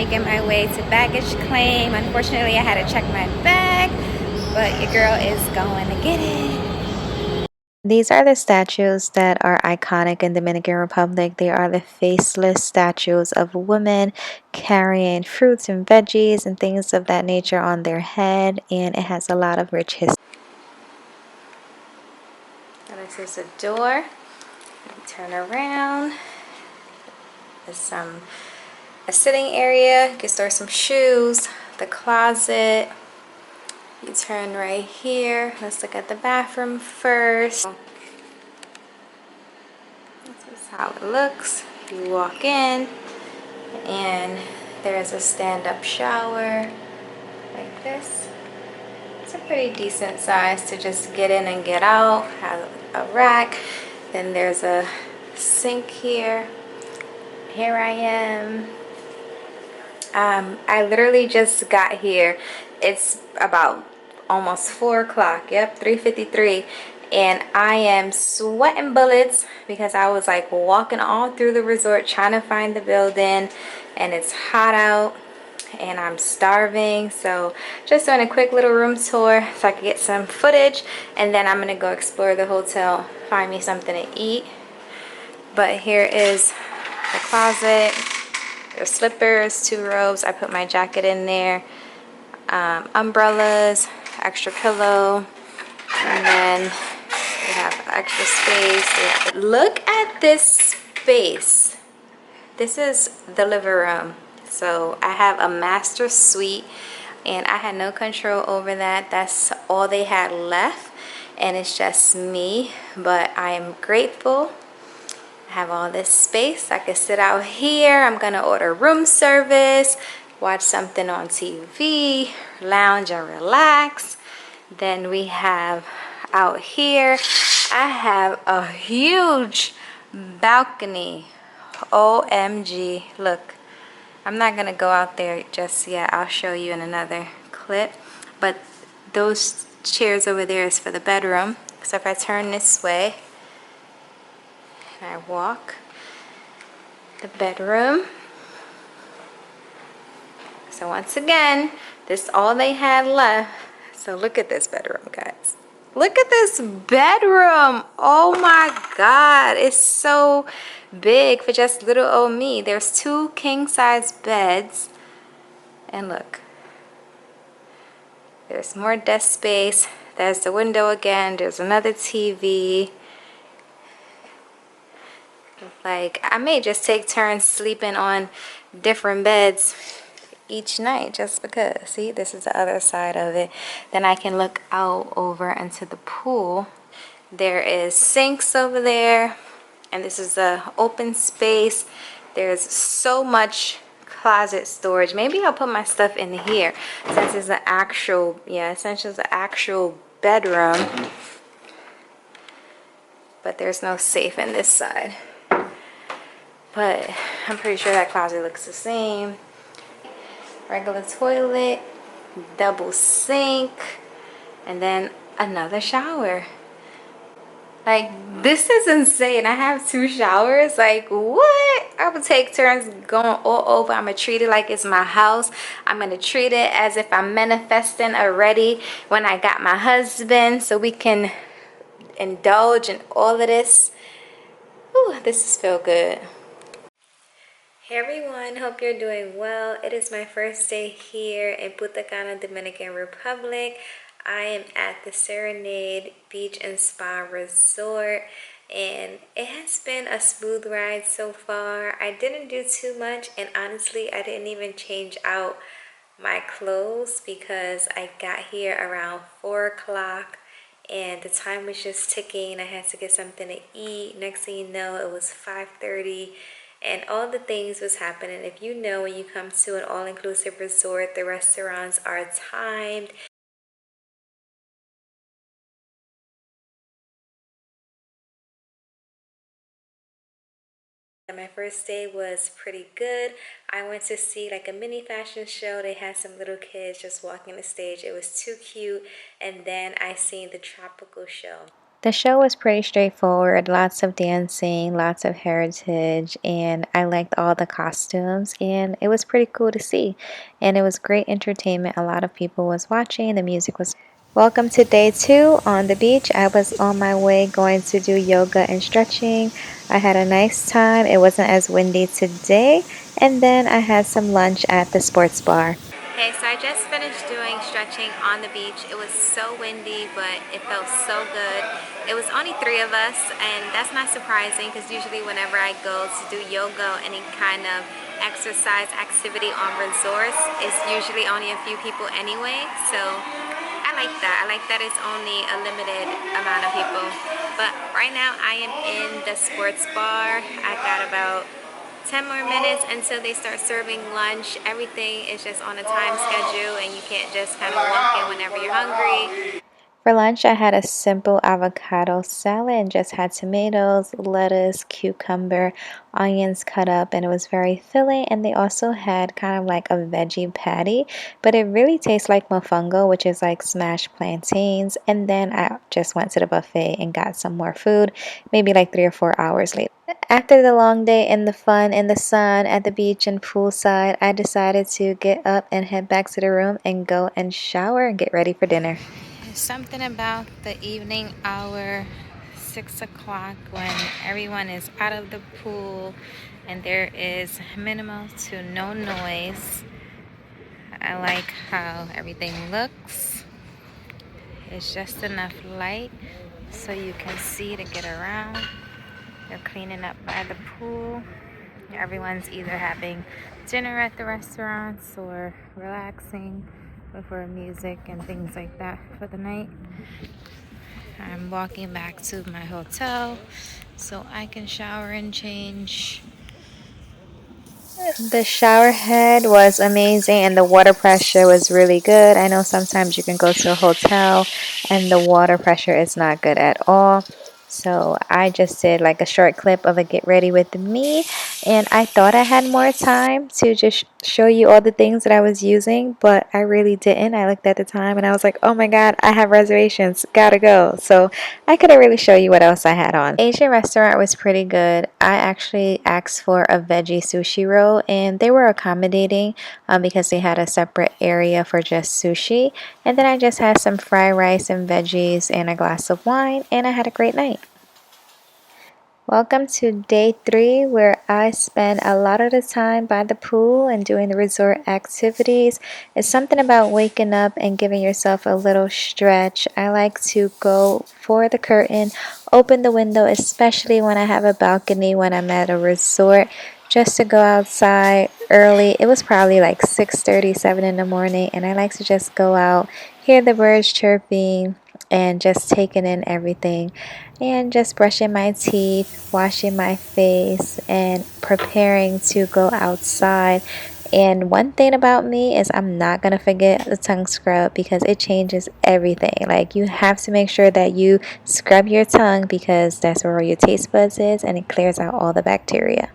making my way to baggage claim. Unfortunately, I had to check my bag, but your girl is going to get it. These are the statues that are iconic in Dominican Republic. They are the faceless statues of women carrying fruits and veggies and things of that nature on their head, and it has a lot of rich history. This is a door. Turn around. There's a sitting area. You can store some shoes. The closet. You turn right here. Let's look at the bathroom first. This is how it looks. You walk in, and there's a stand-up shower like this. It's a pretty decent size to just get in and get out. Have a rack. Then there's a sink here. Here I am. I literally just got here. It's about almost 4 o'clock. Yep, 3:53. And I am sweating bullets because I was like walking all through the resort trying to find the building, and it's hot out and I'm starving. So just doing a quick little room tour so I can get some footage, and then I'm gonna go explore the hotel, find me something to eat. But here is the closet. There's slippers, 2 robes. I put my jacket in there. Umbrellas, extra pillow, and then we have extra space. Look at this space. This is the living room. So I have a master suite, and I had no control over that. That's all they had left, and it's just me. But I am grateful. I have all this space. I can sit out here. I'm gonna order room service, watch something on TV, lounge and relax. Then we have out here, I have a huge balcony. OMG, look. I'm not gonna go out there just yet. I'll show you in another clip. But those chairs over there is for the bedroom. So if I turn this way, and I walk the bedroom. So once again, this is all they had left. So look at this bedroom, guys. Look at this bedroom. Oh my God, it's so big for just little old me. There's 2 king-size beds, and look, there's more desk space. There's the window again. There's another TV. Like, I may just take turns sleeping on different beds each night just because. See, this is the other side of it. Then I can look out over into the pool. There is sinks over there, and this is the open space. There's so much closet storage. Maybe I'll put my stuff in here since it's an actual, yeah, essentially it's an actual bedroom. But there's no safe in this side. But I'm pretty sure that closet looks the same. Regular toilet, double sink, and then another shower. Like, this is insane. I have 2 showers. Like, what? I would take turns going all over. I'm gonna treat it like it's my house. I'm gonna treat it as if I'm manifesting already when I got my husband, so we can indulge in all of this. Ooh, this is feel good. Hey everyone, hope you're doing well. It is my first day here in Punta Cana, Dominican Republic. I am at the Serenade Beach and Spa Resort, and it has been a smooth ride so far. I didn't do too much, and honestly, I didn't even change out my clothes because I got here around 4 o'clock. And the time was just ticking. I had to get something to eat. Next thing you know, it was 5:30. And all the things was happening. If you know, when you come to an all-inclusive resort, the restaurants are timed. And my first day was pretty good. I went to see like a mini fashion show. They had some little kids just walking the stage. It was too cute. And then I seen the tropical show. The show was pretty straightforward, lots of dancing, lots of heritage, and I liked all the costumes, and it was pretty cool to see. And it was great entertainment. A lot of people was watching, the music was. Welcome to day 2 on the beach. I was on my way going to do yoga and stretching. I had a nice time. It wasn't as windy today, and then I had some lunch at the sports bar. Okay, so I just finished doing stretching on the beach. It was so windy, but it felt so good. It was only 3 of us, and that's not surprising because usually whenever I go to do yoga or any kind of exercise activity on resorts, it's usually only a few people anyway. So I like that. I like that it's only a limited amount of people. But right now I am in the sports bar. I got about 10 more minutes until they start serving lunch. Everything is just on a time schedule and you can't just kind of walk in whenever you're hungry. For lunch, I had a simple avocado salad and just had tomatoes, lettuce, cucumber, onions cut up, and it was very filling. And they also had kind of like a veggie patty, but it really tastes like mofongo, which is like smashed plantains. And then I just went to the buffet and got some more food, maybe like 3 or 4 hours later. After the long day and the fun in the sun at the beach and poolside, I decided to get up and head back to the room and go and shower and get ready for dinner. Something about the evening hour, 6 o'clock, when everyone is out of the pool and there is minimal to no noise. I like how everything looks. It's just enough light so you can see to get around. They're cleaning up by the pool. Everyone's either having dinner at the restaurants or relaxing before music and things like that for the night. I'm walking back to my hotel so I can shower and change. The shower head was amazing and the water pressure was really good. I know sometimes you can go to a hotel and the water pressure is not good at all. So I just did like a short clip of a get ready with me, and I thought I had more time to just show you all the things that I was using, but I really didn't. I looked at the time and I was like, oh my god, I have reservations, gotta go. So I couldn't really show you what else I had on. Asian restaurant was pretty good. I actually asked for a veggie sushi roll and they were accommodating because they had a separate area for just sushi. And then I just had some fried rice and veggies and a glass of wine, and I had a great night. Welcome to day 3, where I spend a lot of the time by the pool and doing the resort activities. It's something about waking up and giving yourself a little stretch. I like to go for the curtain, open the window, especially when I have a balcony when I'm at a resort, just to go outside early. It was probably like 6:37 in the morning, and I like to just go out, hear the birds chirping, and just taking in everything, and just brushing my teeth, washing my face, and preparing to go outside. And one thing about me is I'm not going to forget the tongue scrub because it changes everything. Like, you have to make sure that you scrub your tongue because that's where your taste buds is, and it clears out all the bacteria.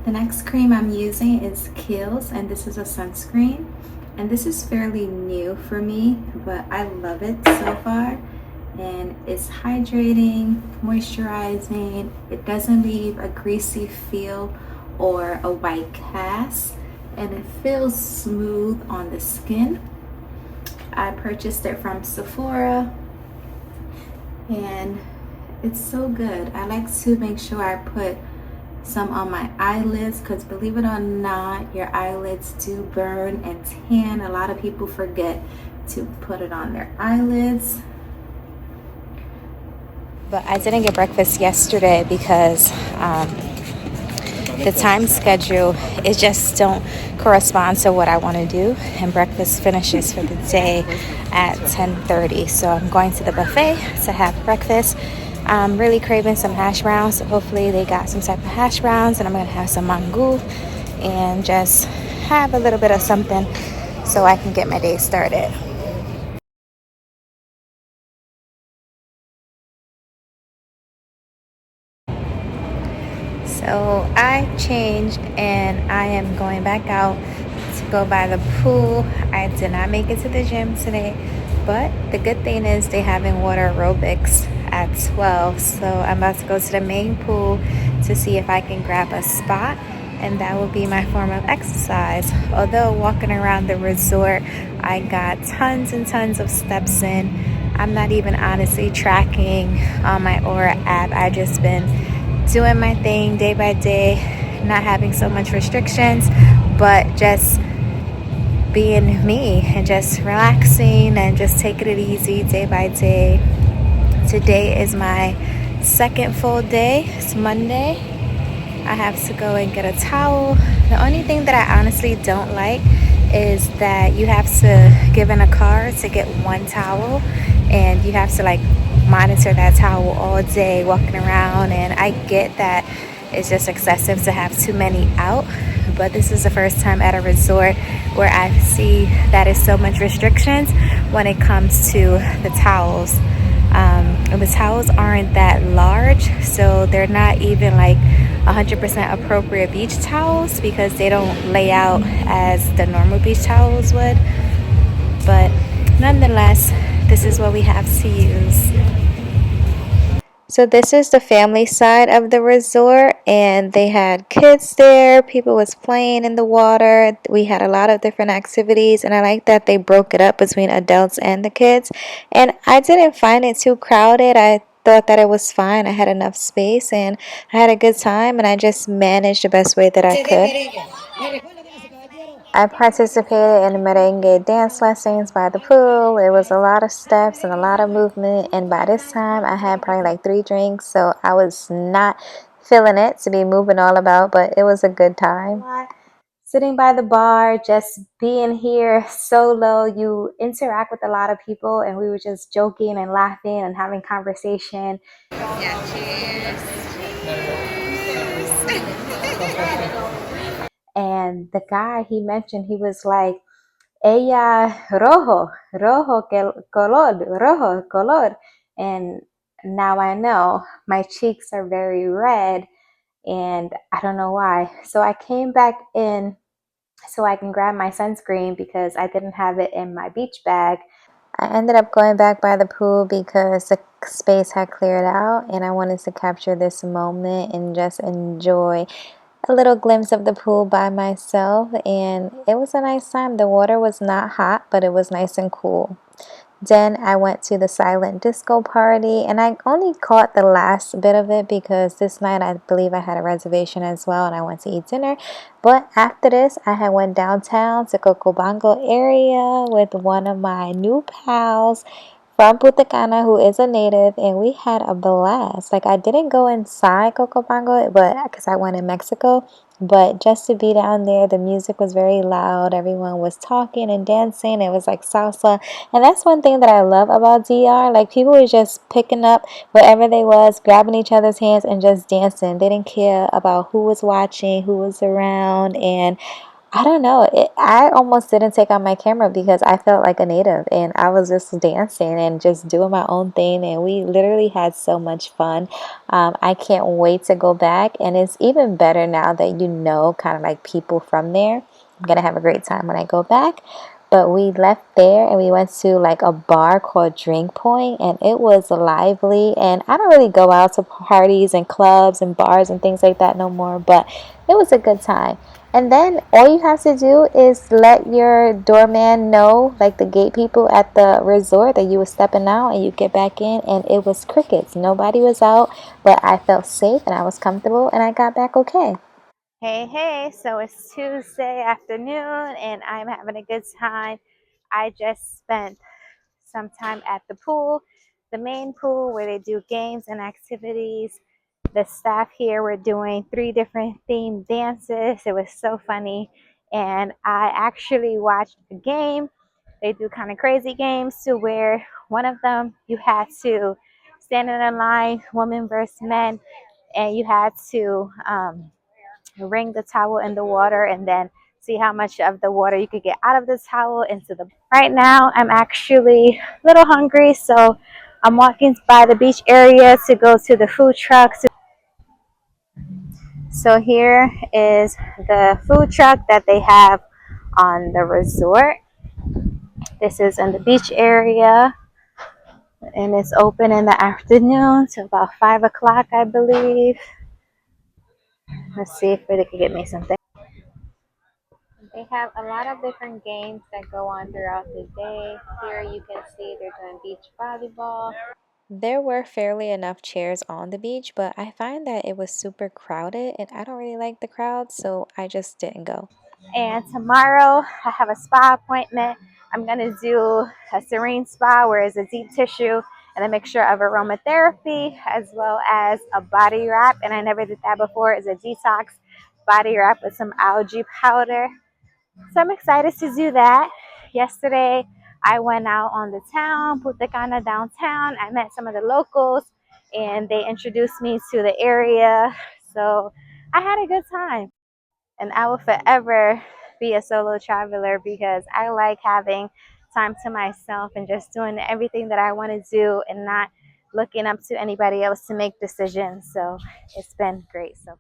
The next cream I'm using is Kiehl's, and this is a sunscreen. And this is fairly new for me, but I love it so far. And it's hydrating, moisturizing. It doesn't leave a greasy feel or a white cast, and it feels smooth on the skin. I purchased it from Sephora, and it's so good. I like to make sure I put some on my eyelids because, believe it or not, your eyelids do burn and tan. A lot of people forget to put it on their eyelids. But I didn't get breakfast yesterday because the time schedule, it just don't correspond to what I want to do, and breakfast finishes for the day at 10:30. So I'm going to the buffet to have breakfast. I'm really craving some hash browns, so hopefully they got some type of hash browns, and I'm gonna have some mango and just have a little bit of something so I can get my day started. So I changed and I am going back out go by the pool. I did not make it to the gym today, but the good thing is they having water aerobics at 12. So I'm about to go to the main pool to see if I can grab a spot, and that will be my form of exercise. Although walking around the resort, I got tons and tons of steps in. I'm not even honestly tracking on my Aura app. I just been doing my thing day by day, not having so much restrictions, but just being me and just relaxing and just taking it easy day by day. Today is my second full day. It's Monday. I have to go and get a towel. The only thing that I honestly don't like is that you have to give in a card to get one towel, and you have to like monitor that towel all day walking around. And I get that it's just excessive to have too many out, but this is the first time at a resort where I see that is so much restrictions when it comes to the towels. The towels aren't that large, so they're not even like 100% appropriate beach towels because they don't lay out as the normal beach towels would. But nonetheless, this is what we have to use. So this is the family side of the resort, and they had kids there. People was playing in the water. We had a lot of different activities, and I like that they broke it up between adults and the kids. And I didn't find it too crowded. I thought that it was fine. I had enough space, and I had a good time, and I just managed the best way that I could. I participated in merengue dance lessons by the pool. It was a lot of steps and a lot of movement, and by this time I had probably like 3 drinks, so I was not feeling it to be moving all about, but it was a good time. Sitting by the bar, just being here solo, you interact with a lot of people, and we were just joking and laughing and having conversation. Yeah, cheers. And the guy, he mentioned, he was like, ella rojo color. And now I know my cheeks are very red, and I don't know why. So I came back in so I can grab my sunscreen because I didn't have it in my beach bag. I ended up going back by the pool because the space had cleared out, and I wanted to capture this moment and just enjoy a little glimpse of the pool by myself. And it was a nice time. The water was not hot, but it was nice and cool. Then I went to the silent disco party, and I only caught the last bit of it because this night I believe I had a reservation as well, and I went to eat dinner. But after this, I had went downtown to Cocobango area with one of my new pals from Punta Cana, who is a native, and we had a blast. Like, I didn't go inside Cocobango, but because I went in Mexico, but just to be down there, the music was very loud. Everyone was talking and dancing. It was like salsa. And that's one thing that I love about DR. Like, people were just picking up wherever they was, grabbing each other's hands and just dancing. They didn't care about who was watching, who was around. And I don't know. I almost didn't take out my camera because I felt like a native, and I was just dancing and just doing my own thing, and we literally had so much fun. I can't wait to go back, and it's even better now that you know kind of like people from there. I'm going to have a great time when I go back. But we left there and we went to like a bar called Drink Point, and it was lively. And I don't really go out to parties and clubs and bars and things like that no more, but it was a good time. And then all you have to do is let your doorman know, like the gate people at the resort, that you were stepping out, and you get back in, and it was crickets. Nobody was out, but I felt safe and I was comfortable, and I got back okay. Hey, so it's Tuesday afternoon and I'm having a good time. I just spent some time at the pool, the main pool where they do games and activities. The staff here were doing 3 different themed dances. It was so funny. And I actually watched a game. They do kind of crazy games to where one of them you had to stand in a line, women versus men, and you had to wring the towel in the water and then see how much of the water you could get out of the towel into the. Right now I'm actually a little hungry, so I'm walking by the beach area to go to the food trucks. So here is the food truck that they have on the resort. This is in the beach area, and it's open in the afternoon to about 5 o'clock, I believe. Let's see if they can get me something. They have a lot of different games that go on throughout the day. Here you can see they're doing beach volleyball. There were fairly enough chairs on the beach, but I find that it was super crowded and I don't really like the crowd, so I just didn't go. And tomorrow I have a spa appointment. I'm gonna do a serene spa where it's a deep tissue and a mixture of aromatherapy as well as a body wrap. And I never did that before. It's a detox body wrap with some algae powder. So I'm excited to do that. Yesterday, I went out on the town, Punta Cana downtown. I met some of the locals and they introduced me to the area. So I had a good time. And I will forever be a solo traveler because I like having time to myself and just doing everything that I want to do and not looking up to anybody else to make decisions. So it's been great so far.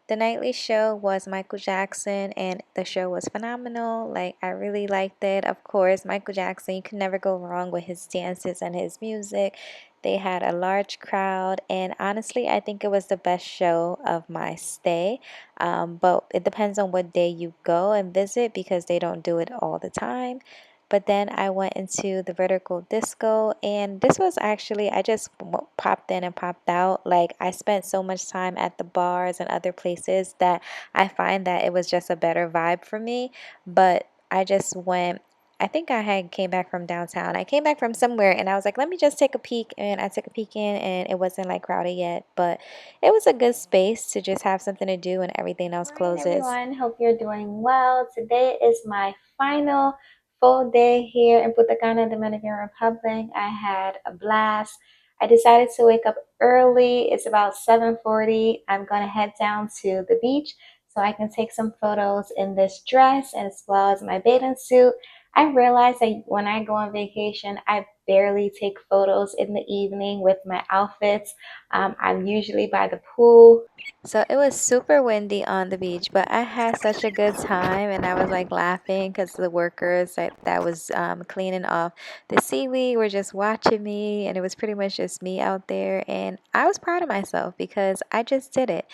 The nightly show was Michael Jackson, and the show was phenomenal. Like, I really liked it. Of course, Michael Jackson, you can never go wrong with his dances and his music. They had a large crowd, and honestly, I think it was the best show of my stay. But it depends on what day you go and visit because they don't do it all the time. But then I went into the vertical disco, and this was actually, I just popped in and popped out. Like, I spent so much time at the bars and other places that I find that it was just a better vibe for me. But I just went, I think I had came back from downtown. I came back from somewhere and I was like, let me just take a peek. And I took a peek in and it wasn't like crowded yet, but it was a good space to just have something to do and everything else closes. Hi everyone, hope you're doing well. Today is my final full day here in Punta Cana, Dominican Republic. I had a blast. I decided to wake up early. It's about 7:40. I'm gonna head down to the beach so I can take some photos in this dress as well as my bathing suit. I realized that when I go on vacation, I barely take photos in the evening with my outfits. I'm usually by the pool. So it was super windy on the beach, but I had such a good time and I was like laughing because the workers that was cleaning off the seaweed were just watching me, and it was pretty much just me out there, and I was proud of myself because I just did it.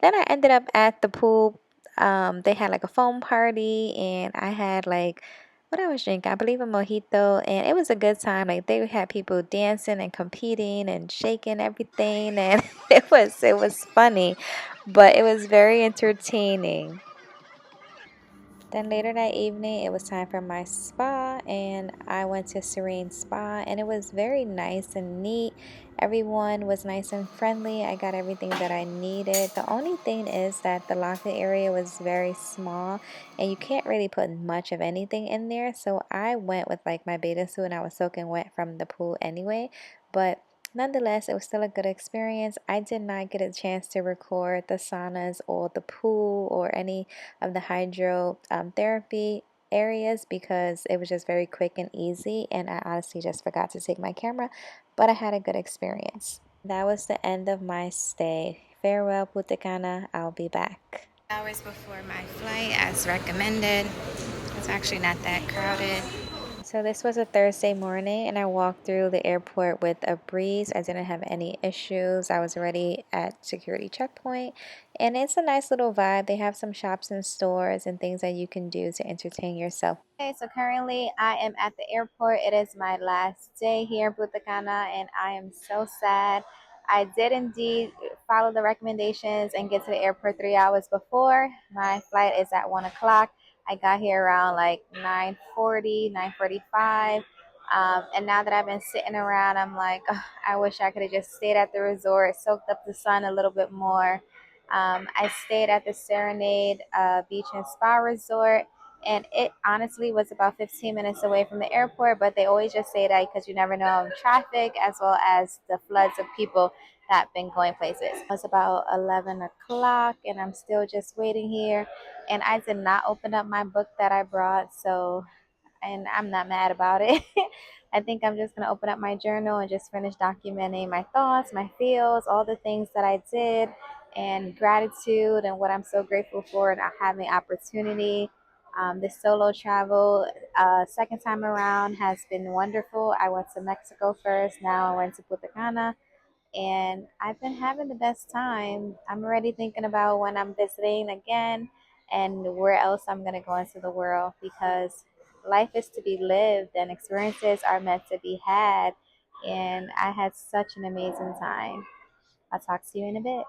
Then I ended up at the pool. They had like a foam party, and I had like what I was drinking, I believe a mojito, and it was a good time. Like, they had people dancing and competing and shaking everything, and it was funny, but it was very entertaining. Then later that evening, it was time for my spa, and I went to Serene Spa, and it was very nice and neat. Everyone was nice and friendly. I got everything that I needed. The only thing is that the locker area was very small, and you can't really put much of anything in there. So I went with like my bathing suit, and I was soaking wet from the pool anyway. But nonetheless, it was still a good experience. I did not get a chance to record the saunas or the pool or any of the hydro therapy areas because it was just very quick and easy, and I honestly just forgot to take my camera, but I had a good experience. That was the end of my stay. Farewell, Punta Cana. I'll be back. Hours before my flight, as recommended. It's actually not that crowded. So this was a Thursday morning, and I walked through the airport with a breeze. I didn't have any issues. I was already at security checkpoint, and it's a nice little vibe. They have some shops and stores and things that you can do to entertain yourself. Okay, so currently I am at the airport. It is my last day here in Punta Cana, and I am so sad. I did indeed follow the recommendations and get to the airport 3 hours before. My flight is at 1 o'clock. I got here around like 9:40, 9:45. And now that I've been sitting around, I'm like, "Ugh, I wish I could have just stayed at the resort, soaked up the sun a little bit more." I stayed at the Serenade Beach and Spa Resort, and it honestly was about 15 minutes away from the airport, but they always just say that because you never know of traffic as well as the floods of people that have been going places. It's about 11 o'clock, and I'm still just waiting here, and I did not open up my book that I brought, so, and I'm not mad about it. I think I'm just going to open up my journal and just finish documenting my thoughts, my feels, all the things that I did, and gratitude and what I'm so grateful for and having opportunity. This solo travel, second time around, has been wonderful. I went to Mexico first, now I went to Punta Cana, and I've been having the best time. I'm already thinking about when I'm visiting again and where else I'm going to go into the world, because life is to be lived and experiences are meant to be had. And I had such an amazing time. I'll talk to you in a bit.